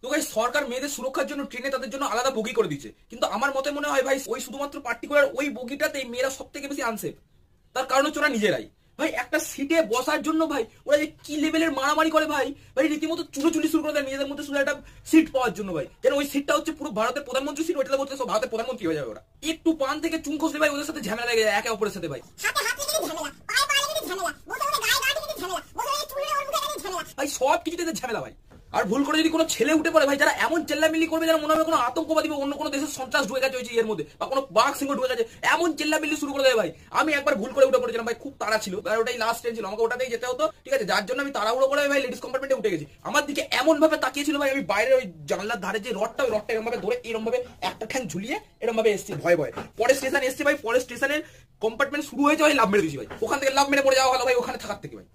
তো ভাই সরকার মেয়েদের সুরক্ষার জন্য ট্রেনে তাদের জন্য আলাদা বগি করে দিচ্ছে, কিন্তু আমার মতে মনে হয় ভাই ওই শুধুমাত্র পার্টিকুলার ওই বগিটাতেই মেয়েরা সব থেকে বেশি আনসেফ। তার কারণ হচ্ছে ওরা নিজেরাই ভাই একটা সিটে বসার জন্য ভাই ওরা যে কি লেভেলের মারামারি করে ভাই, ভাই রীতিমতো চুলোচুলি শুরু করে দেয় নিজেদের মধ্যে শুধু একটা সিট পাওয়ার জন্য ভাই। যেন ওই সিটটা হচ্ছে পুরো ভারতের প্রধানমন্ত্রী সিট, ওইটাতে বলতে সব ভারতের প্রধানমন্ত্রী হয়ে যাবে ওরা। একটু পান থেকে চুন খসলে ভাই ওদের সাথে ঝামেলা লেগে যায় একে অপরের সাথে ভাই। ভাই সব কিছুতে ঝামেলা ভাই। আর ভুল করে যদি কোনো ছেলে উঠে পড়ে ভাই, যারা এমন চেল্লামিল্লি করবে যেন মনে হবে কোনো আতঙ্কবাদী বা অন্য কোনো দেশের সন্ত্রাস ঢুকে গেছে ওই এর মধ্যে, বা কোনো বাঘ সিংহ ঢুকে গেছে, এমন চেল্লামিল্লি শুরু করে দেয় ভাই। আমি একবার ভুল করে উঠে পড়েছিলাম ভাই, খুব তাড়া ছিল আর ওটাই লাস্ট ট্রেন ছিল, আমাকে ওটাতেই যেতে হতো, ঠিক আছে, যার জন্য আমি তাড়াহুড়ো করে ভাই লেডিস কম্পার্টমেন্টে উঠে গেছি। আমার দিকে এমন ভাবে তাকিয়েছিল ভাই, আমি বাইরে ওই জানলার ধারে যে রডটা, ওই রডটা এরকম ভাবে ধরে এরকম ভাবে একটা ঠ্যাং ঝুলিয়ে এরকম ভাবে এসেছি ভয় ভয়। পরে স্টেশন এসছে ভাই, পরে স্টেশনের কম্পার্টমেন্ট শুরু হয়েছে ভাই, লাভ মেরে দিয়েছি ভাই। ওখান থেকে লাভ মেরে পড়ে যাওয়া ভালো ভাই ওখানে থাকার থেকে ভাই।